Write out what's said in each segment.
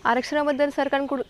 आरक्षणाबद्दल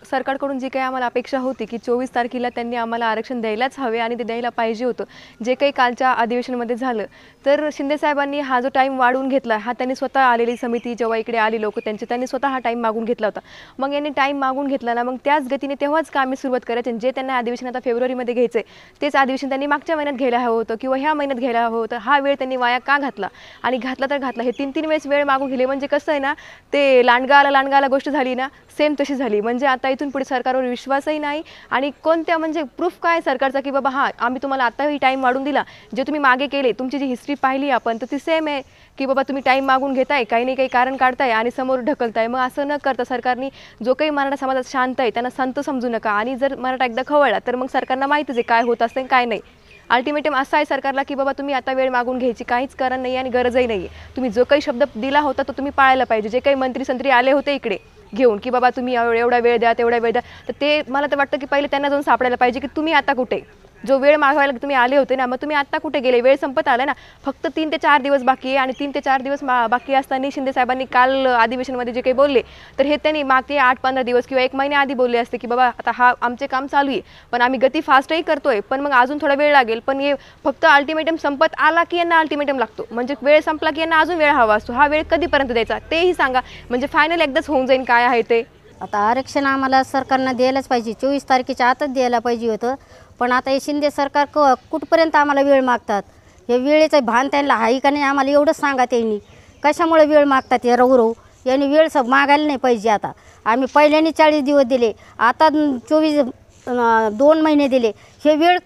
सरकारकडून जी काही आम्हाला अपेक्षा होती की 24 तारखेला त्यांनी आम्हाला आरक्षण द्यायलाच हवे आणि ते द्यायला पाहिजे होतं. जे काही कालच्या अधिवेशनामध्ये झालं, तर शिंदे साहेबांनी हा जो टाईम वाढवून घेतला, हा त्यांनी स्वतः आलेली समिती जेव्हा इकडे आली लोक त्यांनी स्वतः हा टाईम मागून घेतला होता. मग यांनी टाईम मागून घेतला ना, मग त्याच गतीने तेव्हाच कामे सुरुवात करायची. जे त्यांना अधिवेशन आता फेब्रुवारीमध्ये घ्यायचं आहे तेच अधिवेशन त्यांनी मागच्या महिन्यात घ्यायला हवं होतं किंवा ह्या महिन्यात घ्यायला हवं होतं. हा वेळ त्यांनी वाया का घातला? आणि घातला तर घातला. हे 3-3 वेळेस वेळ मागून गेले. म्हणजे कसं आहे ना, ते लांडगा गोष्ट झाली ना, सेम तशी झाली. म्हणजे आता इथून पुढे सरकारवर विश्वासही नाही आणि कोणत्या म्हणजे प्रूफ काय सरकारचा की बाबा हां आम्ही तुम्हाला आताही टाईम वाढून दिला. जे तुम्ही मागे केले तुमची जी हिस्ट्री पाहिली आपण तर ती सेम आहे की बाबा तुम्ही टाईम मागून घेताय, काही नाही काही कारण काढताय आणि समोर ढकलताय. मग असं न करता सरकारने जो काही मराठा समाजात शांत आहे त्यांना संत समजू नका. आणि जर मराठा एकदा खवळला तर मग सरकारला माहितीच आहे काय होत असतं काय नाही. अल्टिमेटम असा आहे सरकारला की बाबा तुम्ही आता वेळ मागून घ्यायची काहीच कारण नाही आणि गरजही नाही आहे. तुम्ही जो काही शब्द दिला होता तो तुम्ही पाळायला पाहिजे. जे काही मंत्री आले होते इकडे घेऊन की बाबा तुम्ही एवढा वेळ द्या तेवढा वेळ द्या, तर ते मला तर वाटतं की पहिले त्यांना जाऊन सापडायला पाहिजे की तुम्ही आता कुठे. जो वेळ मागवायला तुम्ही आले होते ना, मग तुम्ही आत्ता कुठे गेले? वेळ संपत आला ना, फक्त 3 ते 4 दिवस बाकी आहे. आणि 3 ते 4 दिवस बाकी असताना शिंदे साहेबांनी काल अधिवेशनमध्ये जे काही बोलले तर हे त्यांनी मागचे 8-15 दिवस किंवा 1 महिन्या आधी बोलले असते की बाबा आता हा आमचे काम चालू आहे पण आम्ही गती फास्टही करतोय पण मग अजून थोडा वेळ लागेल. पण हे फक्त अल्टिमेटम संपत आला की यांना अल्टिमेटम लागतो. म्हणजे वेळ संपला की यांना अजून वेळ हवा असतो. हा वेळ कधीपर्यंत द्यायचा तेही सांगा. म्हणजे फायनल एकदाच होऊन जाईल काय आहे ते. आता आरक्षण आम्हाला सरकारनं द्यायलाच पाहिजे. 24 तारखेच्या आतच द्यायला पाहिजे होतं. पण आता हे शिंदे सरकार कुठपर्यंत आम्हाला वेळ मागतात? हे वेळेचं भान त्यांना आहे का नाही आम्हाला एवढंच सांगा. त्यांनी कशामुळे वेळ मागतात? हे रवू यांनी वेळ मागायला नाही पाहिजे. आता आम्ही पहिल्याने 40 दिवस दिले, आता 2 महिने दिले. हे वेळ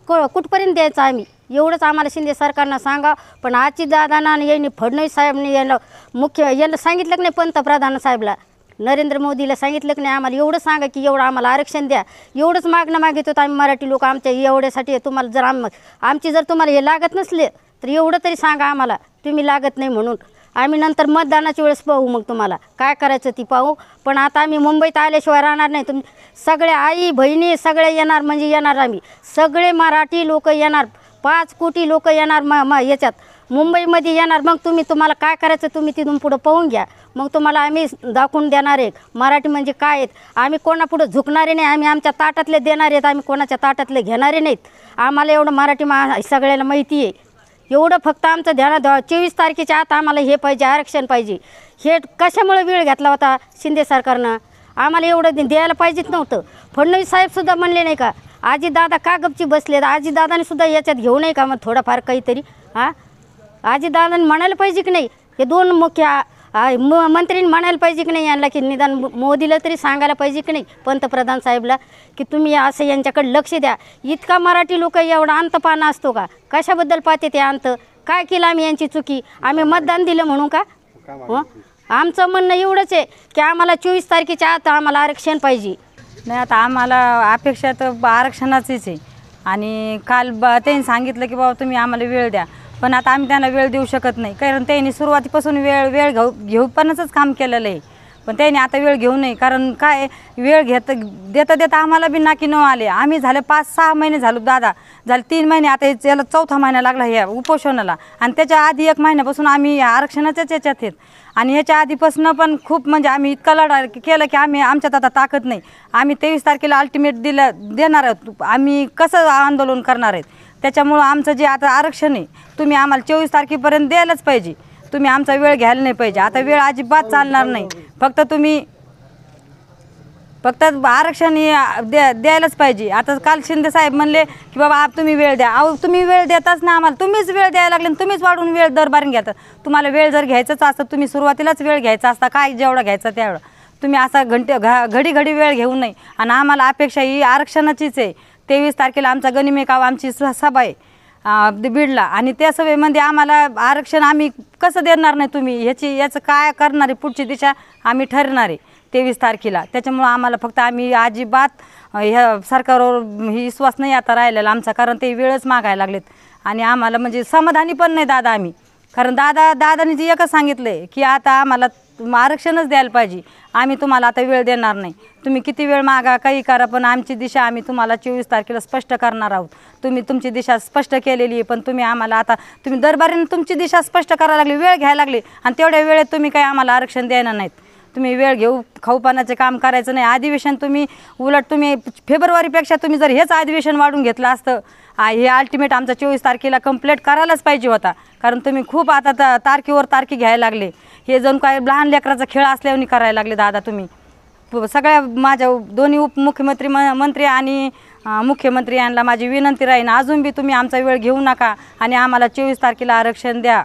कुठपर्यंत द्यायचं आम्ही? एवढंच आम्हाला शिंदे सरकारनं सांगा. पण आजची दादांना यांनी फडणवीस साहेबांनी यांना सांगितलं की नाही, पंतप्रधान साहेबला नरेंद्र मोदीला सांगितलं की नाही आम्हाला एवढं सांगा की एवढं आम्हाला आरक्षण द्या. एवढंच मागणं मागित होतं आम्ही मराठी लोक. आमच्या एवढ्यासाठी तुम्हाला जर आमची जर तुम्हाला हे लागत नसले तर एवढं तरी सांगा आम्हाला तुम्ही लागत नाही म्हणून. आम्ही नंतर मतदानाच्या वेळेस पाहू मग तुम्हाला काय करायचं ती पाहू. पण आता आम्ही मुंबईत आल्याशिवाय राहणार नाही. सगळे आई बहिणी सगळे येणार म्हणजे येणार. आम्ही सगळे मराठी लोक येणार. 5 कोटी लोक येणार याच्यात मुंबईमध्ये येणार. मग तुम्हाला काय करायचं तुम्ही तिथून पुढं पाहून घ्या. मग तुम्हाला आम्ही दाखवून देणार आहे मराठी म्हणजे काय आहेत. आम्ही कोणापुढं झुकणारे नाही. आम्ही आमच्या ताटातले देणार आहेत. आम्ही कोणाच्या ताटातले घेणारे नाहीत. आम्हाला एवढं मराठी सगळ्याला माहिती आहे. एवढं फक्त आमचं ध्यानात 24 तारखेच्या आत आम्हाला हे पाहिजे, आरक्षण पाहिजे. हे कशामुळे वेळ घेतला होता शिंदे सरकारनं? आम्हाला एवढं द्यायला पाहिजेच नव्हतं. फडणवीस साहेबसुद्धा म्हणले नाही का आजीदादा का गपची बसले? आजीदादाने सुद्धा याच्यात घेऊ नये का मग थोडंफार काहीतरी? हां आजीदादाने म्हणायला पाहिजे की नाही? हे 2 मुख्य मंत्रींनी म्हणायला पाहिजे की नाही यांना की निदान मोदीला तरी सांगायला पाहिजे की नाही पंतप्रधान साहेबला की तुम्ही असं यांच्याकडे लक्ष द्या. इतका मराठी लोक एवढा अंतपाना असतो का? कशाबद्दल पाहते ते अंत? काय केलं आम्ही यांची चुकी? आम्ही मतदान दिलं म्हणून का? आमचं म्हणणं एवढंच आहे की आम्हाला 24 तारखेच्या आत आम्हाला आरक्षण पाहिजे. नाही आता आम्हाला अपेक्षा तर आरक्षणाचीच आहे. आणि काल त्यांनी सांगितलं की बाबा तुम्ही आम्हाला वेळ द्या. पण आता आम्ही त्यांना वेळ देऊ शकत नाही कारण त्यांनी सुरुवातीपासून वेळ घेऊपणाचंच काम केलेलं आहे. पण त्यांनी आता वेळ घेऊ नये कारण काय वेळ देता आम्हाला बी नाकी न आले. आम्ही झाले 5-6 महिने झालो दादा झाले 3 महिने आता याला 4था महिना लागला ह्या उपोषणाला. आणि त्याच्या आधी 1 महिन्यापासून आम्ही आरक्षणाच्याच याच्यात आहेत. आणि ह्याच्या आधीपासून पण खूप म्हणजे आम्ही इतका लढा केलं की आमच्यात आता ताकद नाही. आम्ही 23 तारखेला अल्टिमेट देणार आहोत. आम्ही कसं आंदोलन करणार आहेत? त्याच्यामुळं आमचं जे आता आरक्षण आहे तुम्ही आम्हाला 24 तारखेपर्यंत द्यायलाच पाहिजे. तुम्ही आमचा वेळ घ्यायला नाही पाहिजे. आता वेळ अजिबात चालणार नाही. फक्त आरक्षण द्यायलाच पाहिजे. आता काल शिंदे साहेब म्हणले की बाबा तुम्ही वेळ द्या. अहो तुम्ही वेळ देताच ना आम्हाला. तुम्हीच वेळ द्यायला लागले तुम्हीच वाढून वेळ दरबारीने घेतात. तुम्हाला वेळ जर घ्यायचाच असतं तुम्ही सुरुवातीलाच वेळ घ्यायचा असता. काय जेवढा घ्यायचा तेवढा तुम्ही असा घडी वेळ घेऊ नये. आणि आम्हाला अपेक्षा ही आरक्षणाचीच आहे. 23 तारखेला आमचा गनिमेकाव आमची सभा आहे बीडला. आणि त्या सभेमध्ये आम्हाला आरक्षण आम्ही कसं देणार नाही तुम्ही याचं काय करणार आहे पुढची दिशा आम्ही ठरणार आहे 23 तारखेला. त्याच्यामुळं आम्हाला फक्त आम्ही अजिबात ह्या सरकारवर विश्वास नाही आता राहिलेला आमचा. कारण ते वेळच मागायला लागलेत. आणि आम्हाला म्हणजे समाधानी पण नाही दादा आम्ही. कारण दादानी जे एकच सांगितलं आहे की आता आम्हाला आरक्षणच द्यायला पाहिजे. आम्ही तुम्हाला आता वेळ देणार नाही. तुम्ही किती वेळ मागा काही करा पण आमची दिशा आम्ही तुम्हाला 24 तारखेला स्पष्ट करणार आहोत. तुम्ही तुमची दिशा स्पष्ट केलेली आहे पण तुम्ही आम्हाला आता तुम्ही दरबारीने तुमची दिशा स्पष्ट करायला लागली वेळ घ्यायला लागली. आणि तेवढ्या वेळेत तुम्ही काही आम्हाला आरक्षण देणार नाहीत. तुम्ही वेळ घेऊ खाऊपानाचे काम करायचं नाही. अधिवेशन तुम्ही उलट तुम्ही फेब्रुवारीपेक्षा तुम्ही जर हेच अधिवेशन वाढून घेतलं असतं, हे अल्टिमेट आमचा 24 तारखेला कंप्लीट करायलाच पाहिजे होता. कारण तुम्ही खूप आता तारखेवर तारखे घ्यायला लागले. हे जण काय लहान लेकराचा खेळ असल्याने करायला लागले दादा तुम्ही. सगळ्या माझ्या दोन्ही उपमुख्यमंत्री मंत्री आणि मुख्यमंत्री यांना माझी विनंती राहील, अजून बी तुम्ही आमचा वेळ घेऊ नका आणि आम्हाला 24 तारखेला आरक्षण द्या.